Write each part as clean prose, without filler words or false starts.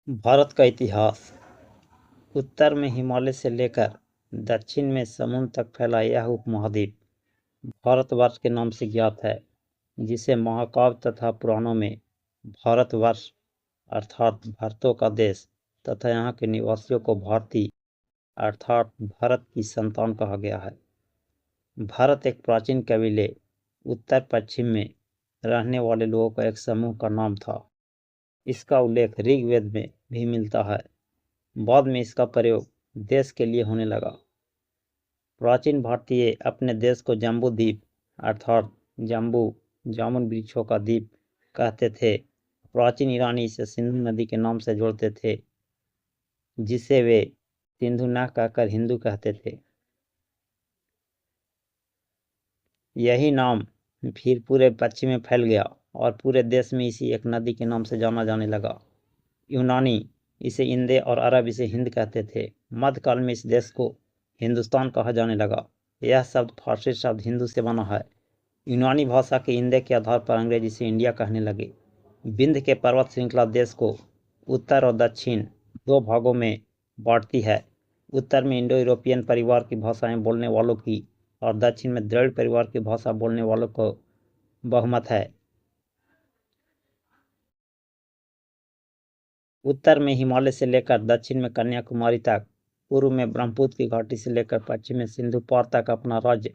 भारत का इतिहास। उत्तर में हिमालय से लेकर दक्षिण में समुद्र तक फैला यह उपमहाद्वीप भारतवर्ष के नाम से ज्ञात है, जिसे महाकाव्य तथा पुराणों में भारतवर्ष अर्थात भारतों का देश तथा यहाँ के निवासियों को भारतीय अर्थात भारत की संतान कहा गया है। भारत एक प्राचीन कबीले उत्तर पश्चिम में रहने वाले लोगों का एक समूह का नाम था। इसका उल्लेख ऋग्वेद में भी मिलता है। बाद में इसका प्रयोग देश के लिए होने लगा। प्राचीन भारतीय अपने देश को जम्बू द्वीप अर्थात जम्बू जामुन वृक्षों का द्वीप कहते थे। प्राचीन ईरानी इसे सिंधु नदी के नाम से जोड़ते थे, जिसे वे सिंधु न कहकर हिंदू कहते थे। यही नाम फिर पूरे पश्चिम में फैल गया और पूरे देश में इसी एक नदी के नाम से जाना जाने लगा। यूनानी इसे इंदे और अरब इसे हिंद कहते थे। मध्यकाल में इस देश को हिंदुस्तान कहा जाने लगा। यह शब्द फारसी शब्द हिंदू से बना है। यूनानी भाषा के इंदे के आधार पर अंग्रेज इसे इंडिया कहने लगे। विंध्य के पर्वत श्रृंखला देश को उत्तर और दक्षिण दो भागों में बांटती है। उत्तर में इंडो यूरोपियन परिवार की भाषाएं बोलने वालों की और दक्षिण में द्रविड़ परिवार की भाषा बोलने वालों को बहुमत है। उत्तर में हिमालय से लेकर दक्षिण में कन्याकुमारी तक, पूर्व में ब्रह्मपुत्र की घाटी से लेकर पश्चिम में सिंधु पार तक अपना राज्य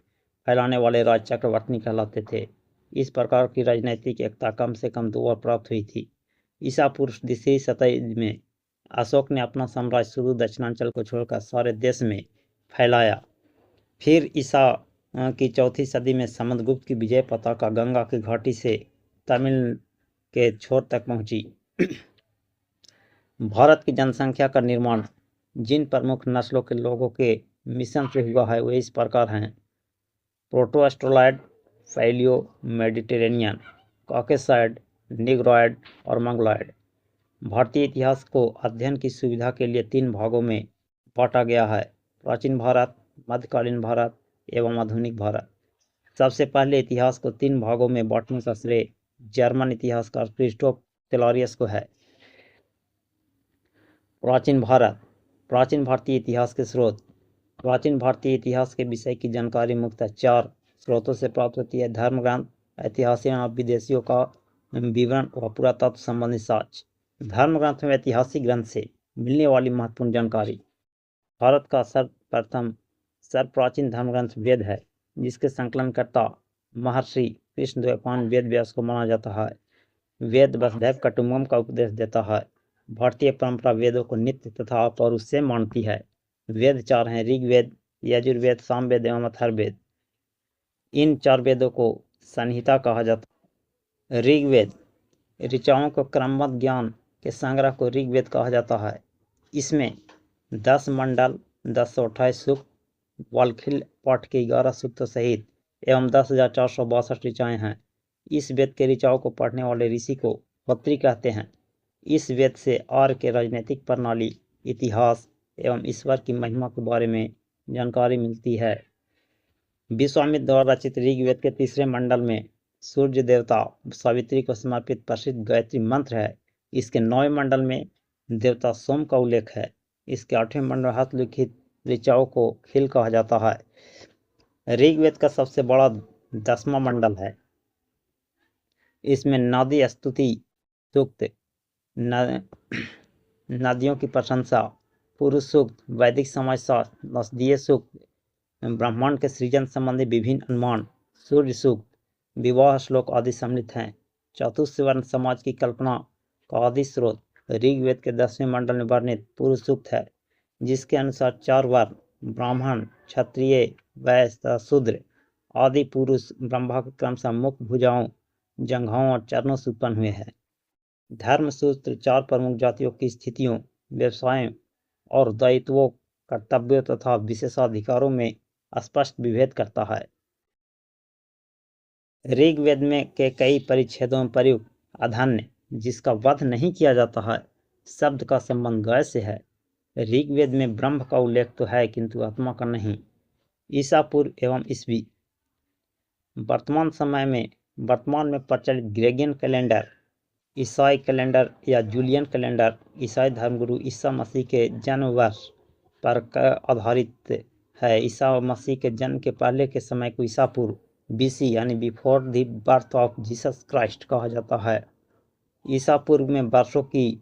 फैलाने वाले राज चक्रवर्ती कहलाते थे। इस प्रकार की राजनीतिक एकता कम से कम 2 बार प्राप्त हुई थी। ईसा पूर्व दूसरी शताब्दी में अशोक ने अपना साम्राज्य सुदूर दक्षिणांचल को छोड़कर सारे देश में फैलाया। फिर ईसा की चौथी सदी में समुद्रगुप्त की विजय पताका गंगा की घाटी से तमिल के छोर तक पहुंची। भारत की जनसंख्या का निर्माण जिन प्रमुख नस्लों के लोगों के मिश्रण से हुआ है वे इस प्रकार हैं: proto Australoid, paleo Mediterranean, Caucasoid, Negroid और मंगोलॉयड। भारतीय इतिहास को अध्ययन की सुविधा के लिए 3 भागों में बांटा गया है: प्राचीन भारत, मध्यकालीन भारत एवं आधुनिक भारत। सबसे पहले इतिहास को 3 भागों में बांटने का श्रेय जर्मन इतिहासकार क्रिस्टोफ तेलारियस को है। प्राचीन भारत। प्राचीन भारतीय इतिहास के स्रोत। प्राचीन भारतीय इतिहास के विषय की जानकारी मुख्यतः 4 स्रोतों से प्राप्त होती है: धर्म ग्रंथ, ऐतिहासिक और विदेशियों का विवरण व पुरातत्व संबंधी साक्ष्य। धर्म ग्रंथ में ऐतिहासिक ग्रंथ से मिलने वाली महत्वपूर्ण जानकारी। भारत का सर्वप्राचीन धर्म ग्रंथ वेद है, जिसके संकलनकर्ता महर्षि कृष्णद्वैपायन वेद व्यास को माना जाता है। वेद वसुधैव कुटुंबकम का उपदेश देता है। भारतीय परंपरा वेदों को नित्य तथा अपौरुष से मानती है। वेद 4 हैं: ऋग्वेद, यजुर्वेद, सामवेद एवं अथर्ववेद। इन 4 वेदों को संहिता कहा जाता है। ऋग्वेद ऋचाओं को क्रमबद्ध ज्ञान के संग्रह को ऋग्वेद कहा जाता है। इसमें 10 मंडल, 1028 सूक्त, वाल्खिल पाठ के 11 सूक्तों सहित एवं 10,462 ऋचाएं हैं। इस वेद के ऋचाओं को पढ़ने वाले ऋषि को होत्री कहते हैं। इस वेद से आर्य के राजनीतिक प्रणाली, इतिहास एवं ईश्वर की महिमा के बारे में जानकारी मिलती है। विश्वामित्र द्वारा रचित ऋग्वेद के 3रे मंडल में सूर्य देवता सावित्री को समर्पित प्रसिद्ध गायत्री मंत्र है। इसके 9वें मंडल में देवता सोम का उल्लेख है। इसके 8वें मंडल हस्तलिखित ऋचाओं को खिल कहा जाता है। ऋग्वेद का सबसे बड़ा 10वां मंडल है। इसमें नादी स्तुति सूक्त, नदियों की प्रशंसा, पुरुष सूक्त, वैदिक समाजशास्त्र, नस्दीय सूक्त, ब्रह्मांड के सृजन संबंधी विभिन्न अनुमान, सूर्य सूक्त, विवाह श्लोक आदि सम्मिलित हैं। चतुष्वर्ण समाज की कल्पना का आदि स्रोत ऋग्वेद के 10वें मंडल में वर्णित पुरुष सूक्त है, जिसके अनुसार 4 वर्ण ब्राह्मण, क्षत्रिय, वैश्य तथा शूद्र आदि पुरुष ब्रह्मा के क्रमशः मुख, भुजाओं, जंघाओं और चरणों से उत्पन्न हुए हैं। धर्मसूत्र 4 प्रमुख जातियों की स्थितियों, व्यवसायों और दायित्वों, कर्तव्यों तथा विशेषाधिकारों में स्पष्ट विभेद करता है। ऋग्वेद में के कई परिच्छेदों में प्रयुक्त अधन्य, जिसका वध नहीं किया जाता है, शब्द का संबंध गाय से है। ऋग्वेद में ब्रह्म का उल्लेख तो है किंतु आत्मा का नहीं। ईसा पूर्व एवं ईस्वी। वर्तमान में प्रचलित ग्रेगोरियन कैलेंडर ईसाई कैलेंडर या जूलियन कैलेंडर ईसाई धर्मगुरु ईसा मसीह के जन्म वर्ष पर आधारित है। ईसा मसीह के जन्म के पहले के समय को ईसा पूर्व BC यानी before the birth of Jesus Christ कहा जाता है। ईसा पूर्व में वर्षों की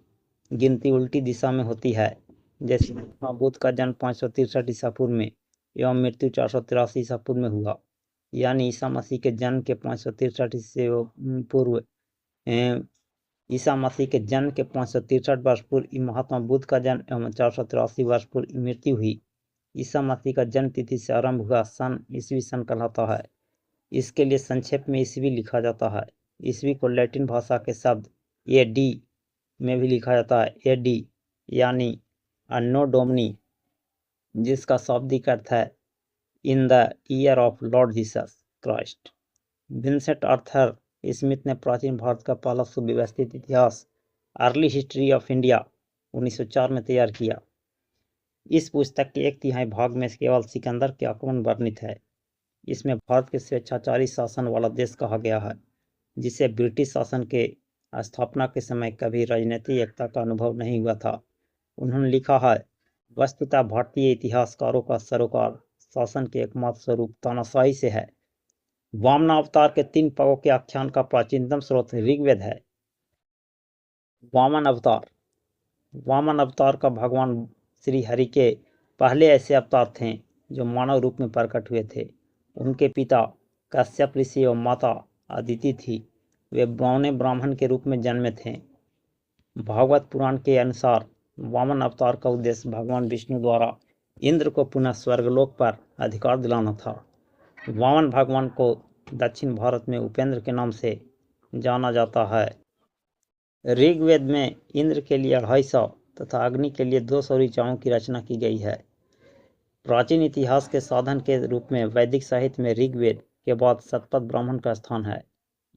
गिनती उल्टी दिशा में होती है, जैसे बुद्ध का जन्म 563 ईसा पूर्व में एवं मृत्यु 483 ईसा पूर्व में हुआ। यानी ईसा मसीह के जन्म के 563 से पूर्व ईसा मसीह के जन्म के 563 वर्ष पूर्व महात्मा बुद्ध का जन्म एवं 483 वर्ष पूर्व मृत्यु हुई। ईसा मसीह का जन्म तिथि से आरंभ हुआ सन ईसवी सन कहलाता है। इसके लिए संक्षेप में ईसवी लिखा जाता है। ईसवी को लैटिन भाषा के शब्द AD में भी लिखा जाता है। AD यानी अन्नो डोमिनी, जिसका शाब्दिक अर्थ है in the year of Lord Jesus Christ. Vincent Arthur Smith ने प्राचीन भारत का पहला सुव्यवस्थित इतिहास अर्ली हिस्ट्री ऑफ इंडिया 1904 में तैयार किया। इस पुस्तक के 1/3 भाग में केवल सिकंदर के आक्रमण वर्णित है। इसमें भारत के स्वेच्छाचारी शासन वाला देश कहा गया है, जिसे ब्रिटिश शासन के स्थापना के समय कभी राजनीतिक एकता का अनुभव नहीं हुआ था। उन्होंने लिखा है, वस्तुतः भारतीय इतिहासकारों का सरोकार शासन के एकमात्र स्वरूप तानाशाही से है। वामन अवतार के 3 पगों के आख्यान का प्राचीनतम स्रोत ऋग्वेद है। वामन अवतार का भगवान श्री हरि के पहले ऐसे अवतार थे जो मानव रूप में प्रकट हुए थे। उनके पिता कश्यप ऋषि और माता अदिति थी। वे ब्राह्मण के रूप में जन्मे थे। भागवत पुराण के अनुसार वामन अवतार का उद्देश्य भगवान विष्णु द्वारा इंद्र को पुनः स्वर्गलोक पर अधिकार दिलाना था। वामन भगवान को दक्षिण भारत में उपेंद्र के नाम से जाना जाता है। ऋग्वेद में इंद्र के लिए 250 तथा अग्नि के लिए 200 ऋचाओं की रचना की गई है। प्राचीन इतिहास के साधन के रूप में वैदिक साहित्य में ऋग्वेद के बाद शतपथ ब्राह्मण का स्थान है।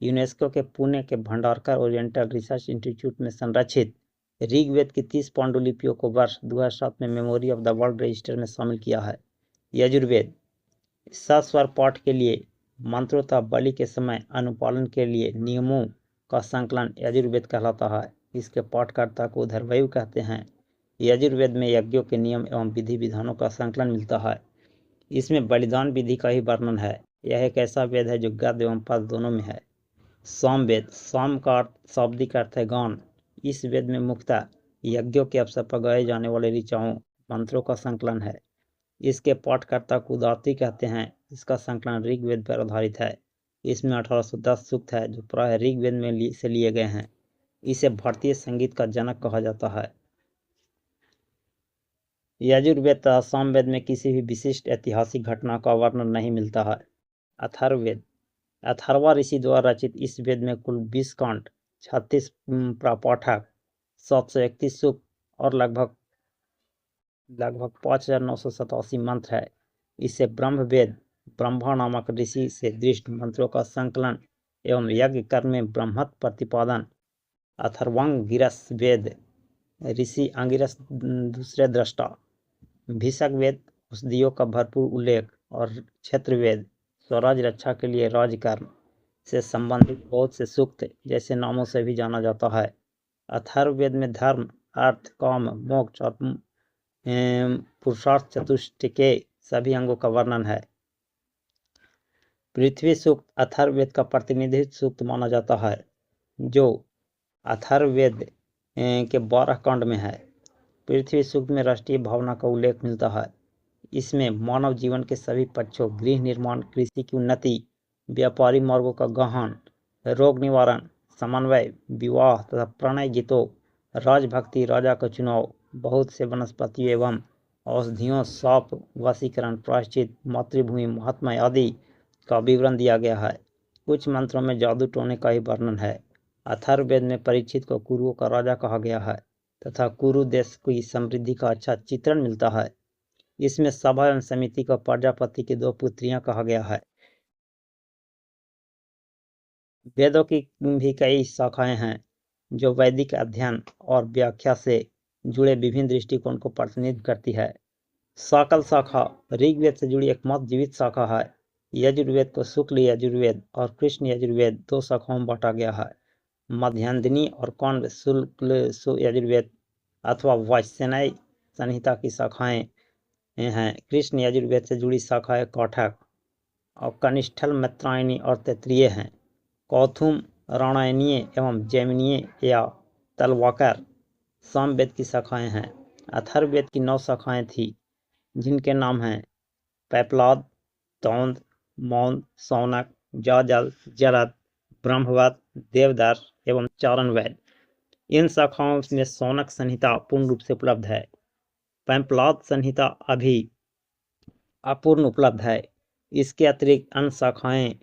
यूनेस्को के पुणे के भंडारकर ओरिएंटल रिसर्च इंस्टीट्यूट में संरक्षित ऋग्वेद की 30 पांडुलिपियों को वर्ष 2007 में memory of the world register में शामिल किया है। यजुर्वेद सस्वर पाठ के लिए मंत्रों तथा बलि के समय अनुपालन के लिए नियमों का संकलन यजुर्वेद कहलाता है। इसके पाठकर्ता को उधरवयु कहते हैं। यजुर्वेद में यज्ञों के नियम एवं विधि विधानों का संकलन मिलता है। इसमें बलिदान विधि का ही वर्णन है। यह एक ऐसा वेद है जो गद्य एवं पद दोनों में है। सामवेद, साम का शाब्दिक अर्थ है गान। इस वेद में मुख्यतः यज्ञों के अवसर पर गाए जाने वाले ऋचाओं मंत्रों का संकलन है। इसके पाठकर्ता को उदारती कहते हैं। इसका संकलन ऋग्वेद पर आधारित है। इसमें 1810 सूक्त है जो प्रायः ऋग्वेद में से लिए गए हैं। इसे भारतीय संगीत का जनक कहा जाता है। यजुर्वेद तथा सामवेद में किसी भी विशिष्ट ऐतिहासिक घटना का वर्णन नहीं मिलता है। अथर्ववेद, अथर्वा ऋषि द्वारा रचित इस वेद में कुल 20 कांड, 36 प्रपाठक, 731 सूक्त और लगभग 5987 मंत्र है। इसे ब्रह्मवेद, ब्रह्मा नामक ऋषि से दृष्ट मंत्रों का संकलन एवं यज्ञ कर्म में ब्रह्मत्व प्रतिपादन, अथर्वांगिरस वेद, ऋषि अंगिरस दूसरे दृष्टा, भीषक वेद, औषधियों का भरपूर उल्लेख और क्षेत्रवेद, स्वराज रक्षा के लिए राजकर्म से संबंधित बहुत से सूक्त जैसे नामों से भी जाना जाता है। अथर्ववेद में धर्म, अर्थ, काम, मोक्ष और पुरुषार्थ चतुष्टय के सभी अंगों का वर्णन है। पृथ्वी सूक्त अथर्ववेद का प्रतिनिधित्व सूक्त माना जाता है, जो अथर्ववेद के 12 कांड में है। पृथ्वी सूक्त में राष्ट्रीय भावना का उल्लेख मिलता है। इसमें मानव जीवन के सभी पक्षों, गृह निर्माण, कृषि की उन्नति, व्यापारी मार्गों का गहन, रोग निवारण, समन्वय, विवाह तथा प्रणय गीतों, राजभक्ति, राजा का चुनाव, बहुत से वनस्पतियों एवं औषधियों, साप वशीकरण, प्रायश्चित, मातृभूमि, महात्मा आदि का विवरण दिया गया है। कुछ मंत्रों में जादू टोने का ही वर्णन है। अथर्ववेद में परीक्षित को कुरुओं का राजा कहा गया है तथा कुरु देश की समृद्धि का अच्छा चित्रण मिलता है। इसमें सभा एवं समिति को प्रजापति की 2 पुत्रियां कहा गया है। वेदों की भी कई शाखाएं हैं जो वैदिक अध्ययन और व्याख्या से जुड़े विभिन्न दृष्टिकोण को प्रतिनिधित्व करती है। साकल शाखा ऋग्वेद से जुड़ी एकमात्र जीवित शाखा है। यजुर्वेद को शुक्ल यजुर्वेद और कृष्ण यजुर्वेद 2 शाखाओं में बांटा गया है। मध्यांदिनी और कौन शुक्ल यजुर्वेद अथवा वात्स्यायन संहिता की शाखाएं हैं। कृष्ण यजुर्वेद से जुड़ी शाखाएं कौठक और कनिष्ठल मैत्रायणी और तैत्तिरीय हैं। कौथुम रामायणीय एवं जैमिनीय या तलवाकर सामवेद की शाखाएं हैं। अथर्ववेद की 9 शाखाएं थी, जिनके नाम हैं पैपलाद, तौंद, मौन, सौनक, जाजल, जरद, ब्रह्मवद, देवदर्श एवं चारणवेद। इन शाखाओं में सौनक संहिता पूर्ण रूप से उपलब्ध है। पैपलाद संहिता अभी अपूर्ण उपलब्ध है। इसके अतिरिक्त अन्य शाखाएं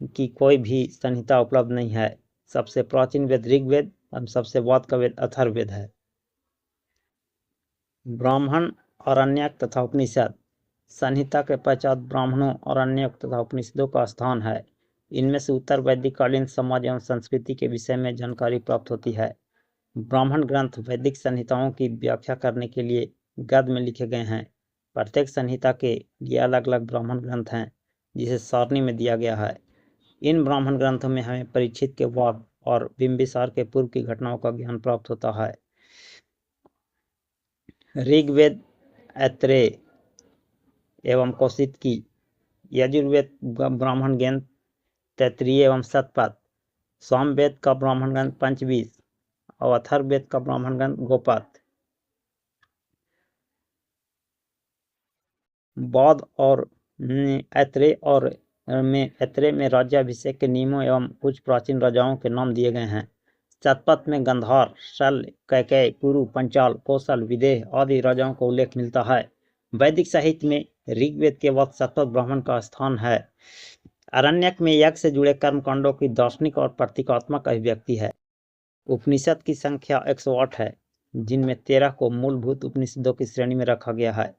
की कोई भी संहिता उपलब्ध नहीं है। सबसे प्राचीन वेद ऋग्वेद और सबसे बाद का वेद अथर्ववेद है। ब्राह्मण, आरण्यक तथा उपनिषद। संहिता के पश्चात ब्राह्मणों, आरण्यक तथा उपनिषदों का स्थान है। इनमें से उत्तर वैदिक कालीन समाज एवं संस्कृति के विषय में जानकारी प्राप्त होती है। ब्राह्मण ग्रंथ वैदिक संहिताओं की व्याख्या करने के लिए गद्य में लिखे गए हैं। प्रत्येक संहिता के लिए अलग अलग ब्राह्मण ग्रंथ हैं, जिसे सारणी में दिया गया है। इन ब्राह्मण ग्रंथों में हमें परीक्षित के वध और बिंबिसार के पूर्व की घटनाओं का ज्ञान प्राप्त होता है। ऋग्वेद ऐत्रेय एवं कौशिकी, यजुर्वेद ब्राह्मण ग्रंथ तैत्तिरीय एवं शतपथ, सामवेद का ब्राह्मण ग्रंथ पंचवीस और अथर्ववेद का ब्राह्मण ग्रंथ गोपथ। बौद्ध और ऐत्रेय में राज्याभिषेक के नियमों एवं कुछ प्राचीन राजाओं के नाम दिए गए हैं। शतपथ में गंधार, शल्य, कैकेय, कुरु, पंचाल, कौशल, विदेह आदि राजाओं का उल्लेख मिलता है। वैदिक साहित्य में ऋग्वेद के बाद शतपथ ब्राह्मण का स्थान है। आरण्यक में यज्ञ से जुड़े कर्मकांडों की दार्शनिक और प्रतीकात्मक अभिव्यक्ति है। उपनिषद की संख्या 108 है, जिनमें 13 को मूलभूत उपनिषदों की श्रेणी में रखा गया है।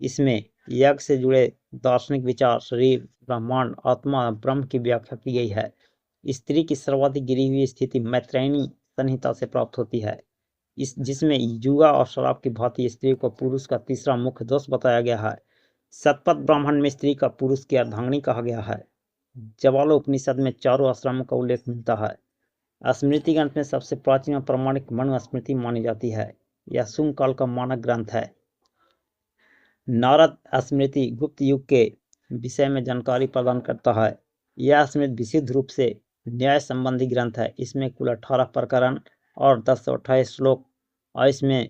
इसमें यज्ञ से जुड़े दार्शनिक विचार, शरीर, ब्रह्मांड, आत्मा, ब्रह्म की व्याख्या की गई है। स्त्री की सर्वाधिक गिरी हुई स्थिति मैत्रेयणी संहिता से प्राप्त होती है, जिसमें जुआ और शराब की भांति स्त्री को पुरुष का तीसरा मुख्य दोष बताया गया है। शतपथ ब्राह्मण में स्त्री का पुरुष की अर्धांगिनी कहा गया है। जवालोपनिषद में चारों आश्रमों का उल्लेख मिलता है। स्मृति ग्रंथ में सबसे प्राचीन और प्रमाणिक मनुस्मृति मानी जाती है। यह शुंग काल का मानक ग्रंथ है। नारद स्मृति गुप्त युग के विषय में जानकारी प्रदान करता है। यह स्मृति विशुद्ध रूप से न्याय संबंधी ग्रंथ है। इसमें कुल 18 प्रकरण और 1028 श्लोक और इसमें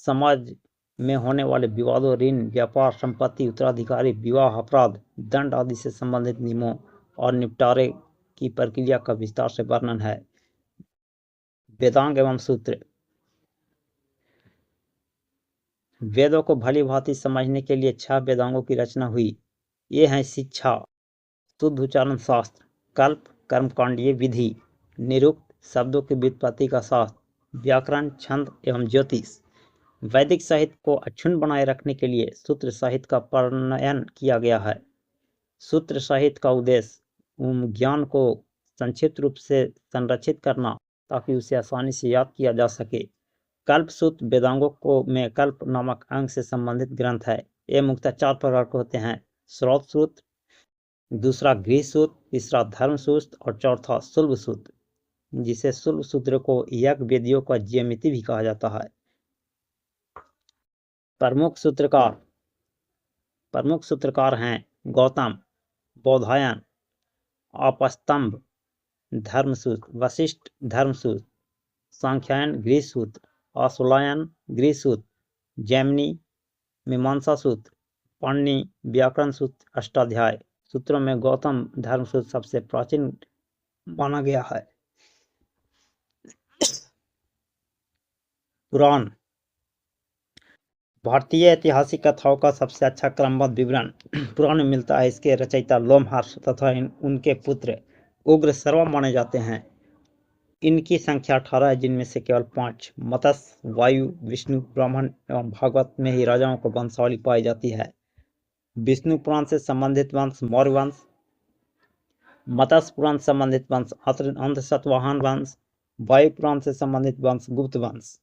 समाज में होने वाले विवादों, ऋण, व्यापार, संपत्ति, उत्तराधिकारी, विवाह, अपराध, दंड आदि से संबंधित नियमों और निपटारे की प्रक्रिया का विस्तार से वर्णन है। वेदांग एवं सूत्र। वेदों को भली भांति समझने के लिए 6 वेदांगों की रचना हुई। ये हैं शिक्षा, शुद्ध उच्चारण शास्त्र, कल्प, कर्मकांडीय विधि, निरुक्त, शब्दों की व्युत्पत्ति का शास्त्र, व्याकरण, छंद एवं ज्योतिष। वैदिक साहित्य को अक्षुण्ण बनाए रखने के लिए सूत्र साहित्य का प्रणयन किया गया है। सूत्र साहित्य का उद्देश्य ज्ञान को संक्षिप्त रूप से संरक्षित करना, ताकि उसे आसानी से याद किया जा सके। कल्प सूत्र वेदांगों को में कल्प नामक अंग से संबंधित ग्रंथ है। ये मुख्यतः 4 प्रकार के होते हैं: श्रौत सूत्र, दूसरा गृह सूत्र, तीसरा धर्म सूत्र और चौथा शुल्ब सूत्र, जिसे शुल्ब सूत्र को यज्ञ वेदियों का ज्यामिति भी कहा जाता है। प्रमुख सूत्रकार हैं गौतम, बौधायन, आपस्तंभ धर्मसूत्र, वशिष्ठ धर्मसूत्र, सांख्यायन गृह सूत्र, आशुलायन गृह सूत्र, जैमिनी मीमांसा सूत्र, पाणिनि व्याकरण सूत्र, अष्टाध्याय। सूत्रों में गौतम धर्मसूत्र सबसे प्राचीन माना गया है। पुराण। भारतीय ऐतिहासिक कथाओं का सबसे अच्छा क्रमबद्ध विवरण पुराण में मिलता है। इसके रचयिता लोमहर्ष तथा उनके पुत्र उग्र सर्वा माने जाते हैं। इनकी संख्या 18 है, जिनमें से केवल 5 मत्स्य, वायु, विष्णु, ब्राह्मण एवं भागवत में ही राजाओं को वंशावली पाई जाती है। विष्णु पुराण से संबंधित वंश मौर्य वंश, मत्स्य पुराण से संबंधित वंश अंधशतवाहन वंश, वायु पुराण से संबंधित वंश गुप्त वंश।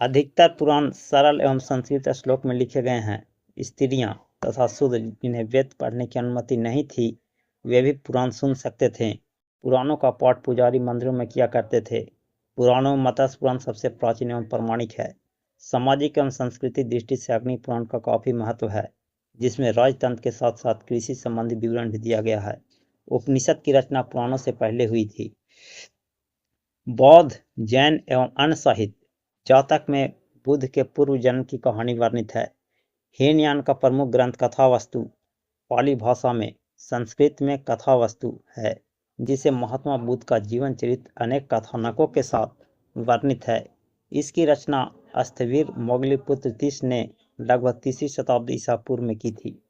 अधिकतर पुराण सरल एवं संस्कृत श्लोक में लिखे गए हैं। स्त्रियां तथा शूद्र जिन्हें वेद पढ़ने की अनुमति नहीं थी, वे भी पुराण सुन सकते थे। पुराणों का पाठ पुजारी मंदिरों में किया करते थे। पुराणों में मत्स्य पुराण सबसे प्राचीन एवं प्रमाणिक है। सामाजिक एवं सांस्कृतिक दृष्टि से अग्नि पुराण का काफी महत्व है, जिसमें राजतंत्र के साथ साथ कृषि संबंधी विवरण भी दिया गया है। उपनिषद की रचना पुराणों से पहले हुई थी। बौद्ध, जैन एवं अन्य साहित्य जातक में बुद्ध के पूर्व जन्म की कहानी वर्णित है। हीनयान का प्रमुख ग्रंथ कथावस्तु पाली भाषा में, संस्कृत में कथावस्तु है, जिसे महात्मा बुद्ध का जीवन चरित्र अनेक कथानकों के साथ वर्णित है। इसकी रचना स्थविर मोगली पुत्र तीस ने लगभग 3वीं शताब्दी ईसा पूर्व में की थी।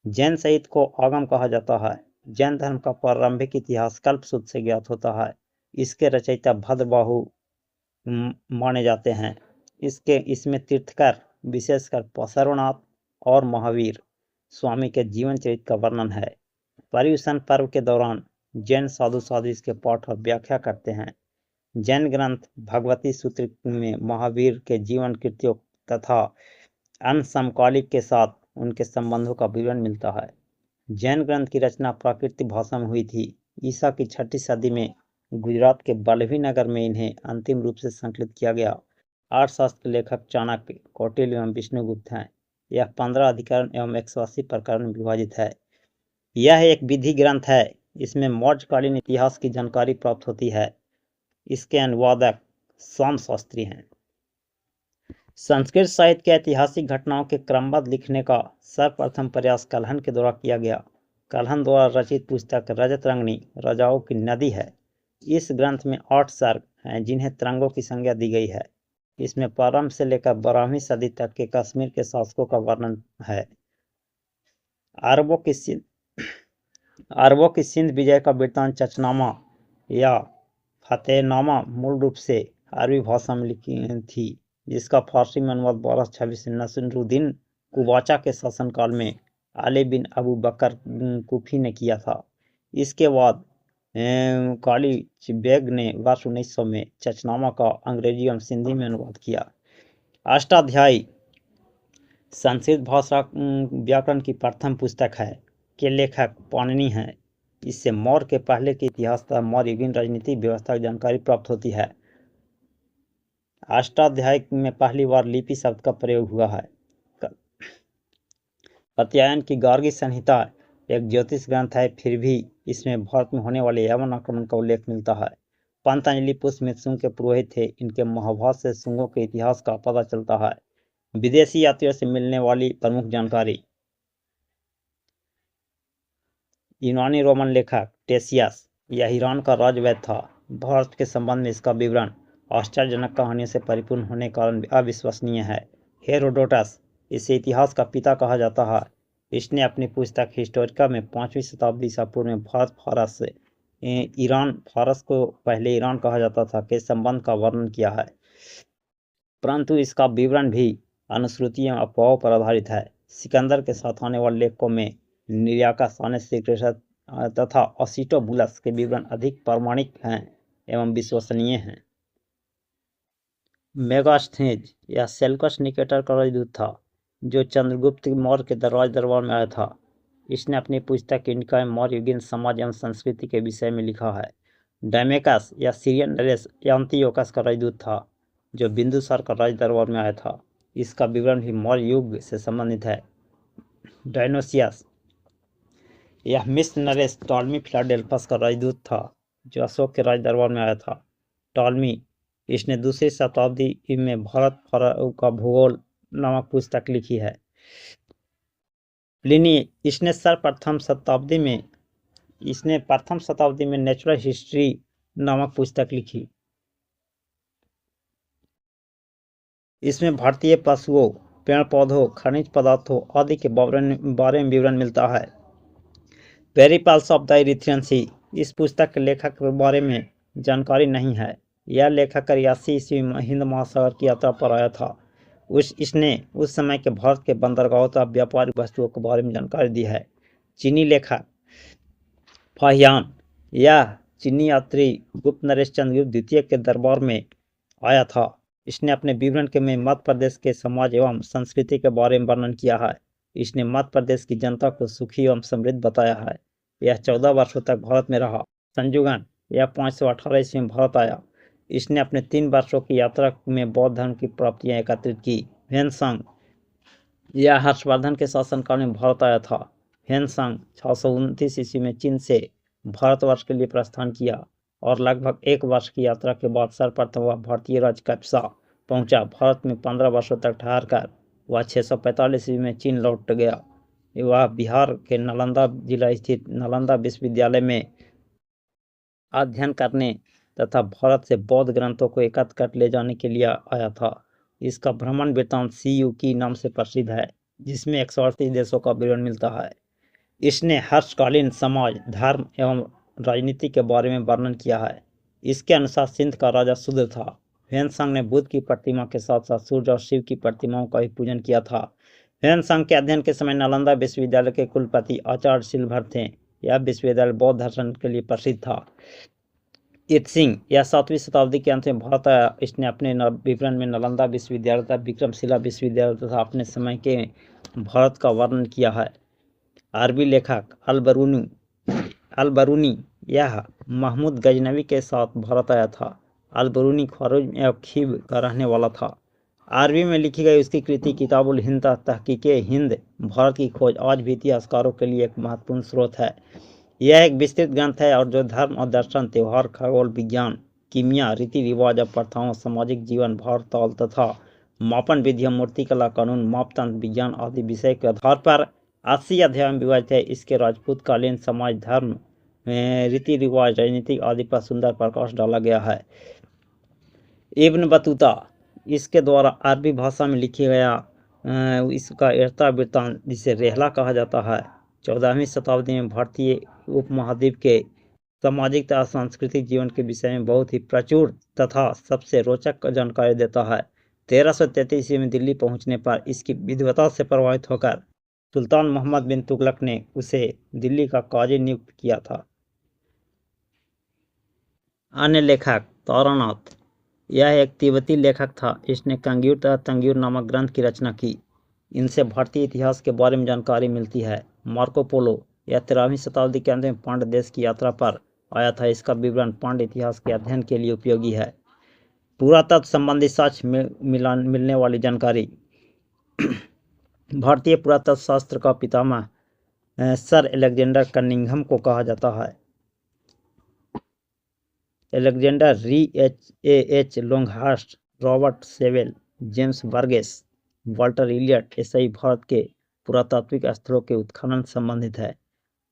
जैन साहित्य को आगम कहा जाता है। जैन धर्म का प्रारंभिक इतिहास कल्पसूत्र से ज्ञात होता है। इसके रचयिता भद्रबाहु माने जाते हैं। इसमें तीर्थकर विशेषकर सर्वनाथ और महावीर स्वामी के जीवन चरित्र का वर्णन है। पर्युषण पर्व के दौरान जैन साधु साधु इसके पाठ और व्याख्या करते हैं। जैन ग्रंथ भगवती सूत्र में महावीर के जीवन कृत्यों तथा अन्य समकालिक के साथ उनके संबंधों का विवरण मिलता है। जैन ग्रंथ की रचना प्राकृतिक भाषा में हुई थी। ईसा की 6वीं सदी में गुजरात के बल्लभी नगर में इन्हें अंतिम रूप से संकलित किया गया। अर्थशास्त्र के लेखक चाणक्य, कौटिल्य एवं विष्णुगुप्त हैं। यह 15 अधिकरण एवं 180 प्रकरण में विभाजित है। यह एक विधि ग्रंथ है। इसमें मौर्यकालीन इतिहास की जानकारी प्राप्त होती है। इसके अनुवादक स्वाम शास्त्री हैं। संस्कृत साहित्य के ऐतिहासिक घटनाओं के क्रमबद्ध लिखने का सर्वप्रथम प्रयास कल्हण के द्वारा किया गया। कल्हण द्वारा रचित पुस्तक रजत रंगनी राजाओं की नदी है। इस ग्रंथ में 8 सर्ग हैं, जिन्हें तरंगों की संज्ञा दी गई है। इसमें प्रारंभ से लेकर 12वीं सदी तक के कश्मीर के शासकों का वर्णन है। अरबों की सिंध विजय का वृत्तांत चचनामा या फतेहनामा मूल रूप से अरबी भाषा में लिखी थी, जिसका फारसी में अनुवाद 1226 नसरुद्दीन कुबाचा के शासनकाल में अली बिन अबू बकर कुफी ने किया था। इसके बाद काली बेग ने वर्ष 1900 में चचनामा का अंग्रेजी एवं सिंधी में अनुवाद किया। अष्टाध्यायी संस्कृत भाषा व्याकरण की प्रथम पुस्तक है के लेखक पाणिनि हैं। इससे मौर्य के पहले के इतिहास तथा मौर्य युगीन राजनीतिक व्यवस्था की जानकारी प्राप्त होती है। अष्टाध्यायी में पहली बार लिपि शब्द का प्रयोग हुआ है। कात्यायन की गार्गी संहिता एक ज्योतिष ग्रंथ है, फिर भी इसमें भारत में होने वाले यवन आक्रमण का उल्लेख मिलता है। पंतंजलि पुष्पमित्र शुंग के पुरोहित थे। इनके महाभारत से शुंगों के इतिहास का पता चलता है। विदेशी यात्रियों से मिलने वाली प्रमुख जानकारी। यूनानी रोमन लेखक टेसियस यह ईरान का राजवैद्य था। भारत के संबंध में इसका विवरण आश्चर्यजनक कहानियों से परिपूर्ण होने के कारण अविश्वसनीय है। हेरोडोटस इसे इतिहास का पिता कहा जाता है। इसने अपनी पुस्तक हिस्टोरिका में 5वीं शताब्दी ईसा पूर्व में भारत फारस से ईरान, फारस को पहले ईरान कहा जाता था, के संबंध का वर्णन किया है, परंतु इसका विवरण भी अनुश्रुतियों एवं अफवाहों पर आधारित है। सिकंदर के साथ आने वाले लेखकों में निर्याका तथा असिटोबुलस के विवरण अधिक प्रामाणिक हैं एवं विश्वसनीय हैं। मेगास्थनीज यह सेल्यूकस निकेटर का राजदूत था, जो चंद्रगुप्त मौर्य के दरबार में आया था। इसने अपनी पुस्तक इंडिका में मौर्य युगीन समाज एवं संस्कृति के विषय में लिखा है। डायमेकस या सीरियन नरेश एंटियोकस का राजदूत था, जो बिंदुसार का राज दरबार में आया था। इसका विवरण भी मौर्य युग से संबंधित है। डायनोसियस यह मिस्र नरेश टॉलमी फिलाडेल्फस का राजदूत था, जो अशोक के राज दरबार में आया था। टॉलमी इसने 2री शताब्दी में भारत का भूगोल नामक पुस्तक लिखी है। प्लिनी इसने प्रथम शताब्दी में नेचुरल हिस्ट्री नामक पुस्तक लिखी। इसमें भारतीय पशुओं, पेड़ पौधों, खनिज पदार्थों आदि के बारे में विवरण मिलता है। पेरिपल्स ऑफ द इरिथ्रियन सी इस पुस्तक के लेखक के बारे में जानकारी नहीं है। यह लेखक 83 ईस्वी में हिंद महासागर की यात्रा पर आया था। इसने उस समय के भारत के बंदरगाहों तथा व्यापारिक वस्तुओं के बारे में जानकारी दी है। चीनी लेखक फाहियान यह चीनी यात्री गुप्त नरेश चंद्रगुप्त द्वितीय के दरबार में आया था। इसने अपने विवरण के में मध्य प्रदेश के समाज एवं संस्कृति के बारे में वर्णन किया है। इसने मध्य प्रदेश की जनता को सुखी एवं समृद्ध बताया है। यह 14 वर्षों तक भारत में रहा। संजुगन यह 518 ईस्वी में भारत आया। इसने अपने 3 वर्षों की यात्रा में बौद्ध धर्म की प्राप्तियां एकत्रित की। ह्वेनसांग, यह हर्षवर्धन के शासनकाल में भारत आया था। ह्वेनसांग 629 ईस्वी में चीन से भारतवर्ष के लिए प्रस्थान किया और लगभग 1 वर्ष की यात्रा के बाद सर्वप्रथम वह भारतीय राज्य कपसा पहुंचा। भारत में 15 वर्षों तक ठहर कर वह 645 ईस्वी में चीन लौट गया। वह बिहार के नालंदा जिला स्थित नालंदा विश्वविद्यालय में अध्ययन करने तथा भारत से बौद्ध ग्रंथों को एकत्र कर ले जाने के लिए आया था। इसका भ्रमण वृत्तांत CUकी नाम से प्रसिद्ध है, जिसमें 138 देशों का विवरण मिलता है। इसने हर्षकालीन समाज, धर्म एवं राजनीति के बारे में वर्णन किया है। इसके अनुसार सिंध का राजा शूद्र था। ह्वेनसांग ने बुद्ध की प्रतिमा के साथ साथ सूर्य और शिव की प्रतिमाओं का भी पूजन किया था। ह्वेनसांग के अध्ययन के समय नालंदा विश्वविद्यालय के कुलपति आचार्य शिलभर थे। यह विश्वविद्यालय बौद्ध दर्शन के लिए प्रसिद्ध था। इत्सिंग, यह 7वीं शताब्दी के अंत में भारत आया। इसने अपने विवरण में नालंदा विश्वविद्यालय तथा विक्रमशिला विश्वविद्यालय तथा अपने समय के भारत का वर्णन किया है। अरबी लेखक अल-बरूनी, यह महमूद गजनवी के साथ भारत आया था। अल-बरूनी ख्वारिज़्म एवं खीव का रहने वाला था। अरबी में लिखी गई उसकी कृति किताबुल हिंद तहकीके हिंद भारत की खोज आज भी इतिहासकारों के लिए एक महत्वपूर्ण स्रोत है। यह एक विस्तृत ग्रंथ है और जो धर्म और दर्शन, त्योहार, खगोल विज्ञान, कीमिया, रीति रिवाज और प्रथाओं, सामाजिक जीवन, भार ताल तथा मापन विधियों, मूर्तिकला, कानून, मापतंत्र, विज्ञान आदि विषय के आधार पर 80 अध्याय में विभाजित है। इसके राजपूत कालीन समाज, धर्म, रीति रिवाज, राजनीतिक आदि पर सुंदर प्रकाश डाला गया है। इब्न बतूता, इसके द्वारा अरबी भाषा में लिखी गया इसका एर्ता वृत्तांत, जिसे रेहला कहा जाता है, 14वीं शताब्दी में भारतीय उपमहाद्वीप के सामाजिक तथा सांस्कृतिक जीवन के विषय में बहुत ही प्रचुर तथा सबसे रोचक जानकारी देता है। 1333 ईस्वी में दिल्ली पहुंचने पर इसकी विद्वता से प्रभावित होकर सुल्तान मोहम्मद बिन तुगलक ने उसे दिल्ली का काजी नियुक्त किया था। अन्य लेखक तारानाथ, यह एक तिब्बती लेखक था। इसने कंग्यूर तथा तंग्यूर नामक ग्रंथ की रचना की। इनसे भारतीय इतिहास के बारे में जानकारी मिलती है। मार्को पोलो, यह 13वीं शताब्दी के अंत में पांड्य देश की यात्रा पर आया था। इसका विवरण पांड्य इतिहास के अध्ययन के लिए उपयोगी है। पुरातत्व संबंधी साक्ष्य मिलने वाली जानकारी। भारतीय पुरातत्व शास्त्र का पितामह सर एलेक्जेंडर कनिंघम को कहा जाता है। Alexander Rea Longhurst, Robert Sewell, James Burgess, Walter Elliot ऐसे ही भारत के पुरातात्विक स्थलों के उत्खनन संबंधित है।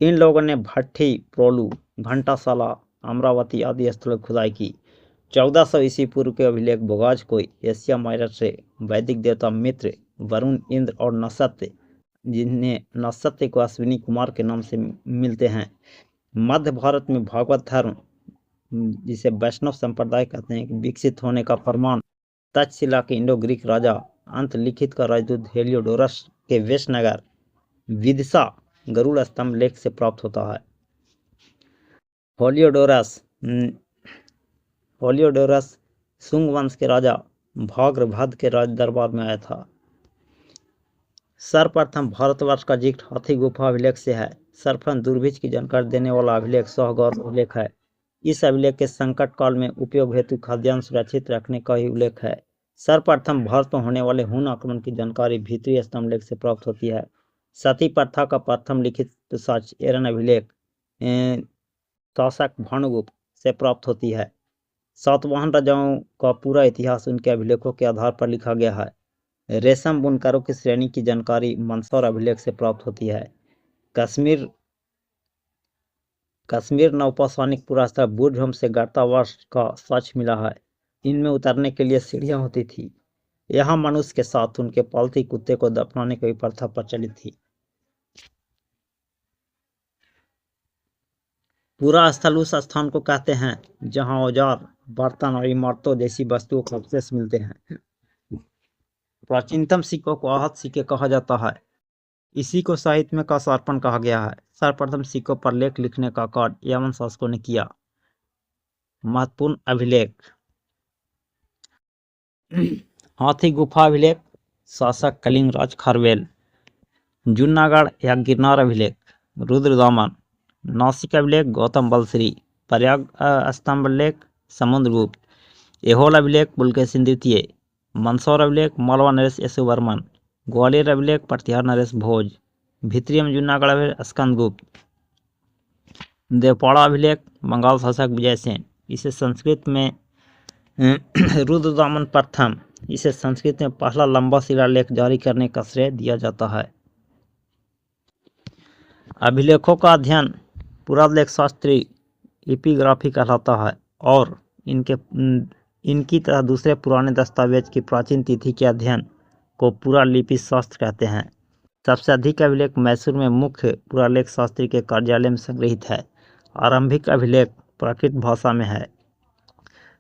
इन लोगों ने भट्टी, प्रोलू, घंटाशाला, अमरावती आदि स्थलों की खुदाई की। 1400 ईस्वी पूर्व के अभिलेख भोगाज को एशिया माइनर से वैदिक देवता मित्र, वरुण, इंद्र और नसत्य, जिन्हें नसत्य को अश्विनी कुमार के नाम से मिलते हैं। मध्य भारत में भागवत धर्म, जिसे वैष्णव संप्रदाय कहते हैं, विकसित होने का प्रमाण तक्षशिला के इंडो ग्रीक राजा अंतलिखित का राजदूत हेलियोडोरस के वेशनगर विदिशा गरुड़ स्तंभ लेख से प्राप्त होता है। हेलियोडोरस शुंग वंश के राजा भाग्रभद्र के राज दरबार में आया था। सर्वप्रथम भारतवर्ष का जिक्र हाथी गुफा अभिलेख से है। सर्वप्रथम दुर्भिक्ष की जानकारी देने वाला अभिलेख सोहगौर अभिलेख है। इस अभिलेख के संकट काल में उपयोग हेतु खाद्यान्न सुरक्षित रखने का ही उल्लेख है। सर्वप्रथम भारत में होने वाले हुन आक्रमण की जानकारी भीतरी स्तंभ लेख से प्राप्त होती है। सती प्रथा का प्रथम लिखित साक्ष्य एरन अभिलेख शासक भानुगुप्त से प्राप्त होती है। सातवाहन राजाओं का पूरा इतिहास उनके अभिलेखों के आधार पर लिखा गया है। रेशम बुनकरों की श्रेणी की जानकारी मंदसौर अभिलेख से प्राप्त होती है। कश्मीर नवपाषाणिक पुरास्थल बुद्धम से गर्तावर्ष का साक्ष्य मिला है। इनमें उतरने के लिए सीढ़ियां होती थी। यहाँ मनुष्य के साथ उनके पालतू कुत्ते को दफनाने की प्रथा प्रचलित थी। पूरा स्थल उस स्थान को कहते हैं जहां औजार, बर्तन और इमारतों जैसी वस्तुओं के अवशेष मिलते हैं। प्राचीनतम सिक्कों को आहत सिक्के कहा जाता है। इसी को साहित्य में का सर्पण कहा गया है। सर्वप्रथम सिक्कों पर लेख लिखने का कार्य यमन शासकों ने किया। महत्वपूर्ण अभिलेख हाथी गुफा अभिलेख शासक कलिंगराज खारवेल। जूनागढ़ या गिरनार अभिलेख रुद्रदामन। नासिक अभिलेख गौतम बलश्री। प्रयाग स्तंभ अभिलेख समुद्रगुप्त, ऐहोल अभिलेख पुलकेशिन द्वितीय, मंदसौर अभिलेख मालवा नरेश यशोवर्मन, ग्वालियर अभिलेख प्रतिहार नरेश भोज, भित्रियम जूनागढ़ अभिलेख स्कंदगुप्त, देवपाड़ा अभिलेख बंगाल शासक विजय सेन। इसे संस्कृत में रुद्रदामन प्रथम, इसे संस्कृत में पहला लंबा शिलालेख जारी करने का श्रेय दिया जाता है। अभिलेखों का अध्ययन पुरालेख शास्त्री एपिग्राफी कहलाता है और इनकी तरह दूसरे पुराने दस्तावेज की प्राचीन तिथि के अध्ययन को पुरालिपि शास्त्र कहते हैं। सबसे अधिक अभिलेख मैसूर में मुख्य पुरालेख शास्त्री के कार्यालय में संग्रहित है। आरंभिक अभिलेख प्राकृत भाषा में है।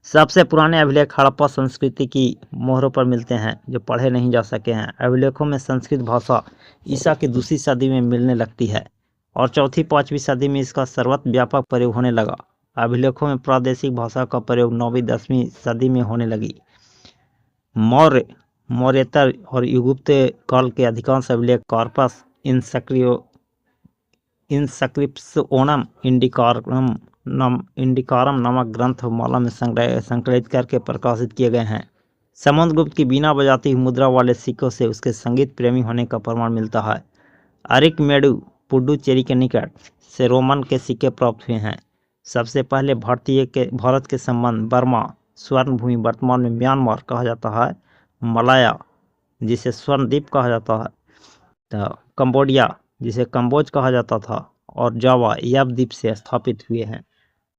सबसे पुराने अभिलेख हड़प्पा संस्कृति की मोहरों पर मिलते हैं जो पढ़े नहीं जा सके हैं। अभिलेखों में संस्कृत भाषा ईसा की दूसरी सदी में मिलने लगती है और चौथी पाँचवीं सदी में इसका सर्वत्र व्यापक प्रयोग होने लगा। अभिलेखों में प्रादेशिक भाषा का प्रयोग 9वीं 10वीं सदी में होने लगी। मौर्येतर और युगुप्त काल के अधिकांश अभिलेख कॉर्पस इंस्क्रिप्शोनम इंडिकारम नामक ग्रंथ माला में संकलित करके प्रकाशित किए गए हैं। समुद्रगुप्त की बीना बजाती हुई मुद्रा वाले सिक्कों से उसके संगीत प्रेमी होने का प्रमाण मिलता है। अरिकमेडु पुडुचेरी के निकट से रोमन के सिक्के प्राप्त हुए हैं। सबसे पहले भारत के संबंध बर्मा स्वर्ण भूमि वर्तमान में म्यांमार कहा जाता है, मलाया जिसे स्वर्ण द्वीप कहा जाता है, तो कंबोडिया जिसे कंबोज कहा जाता था और जावा याव द्वीप से स्थापित हुए हैं।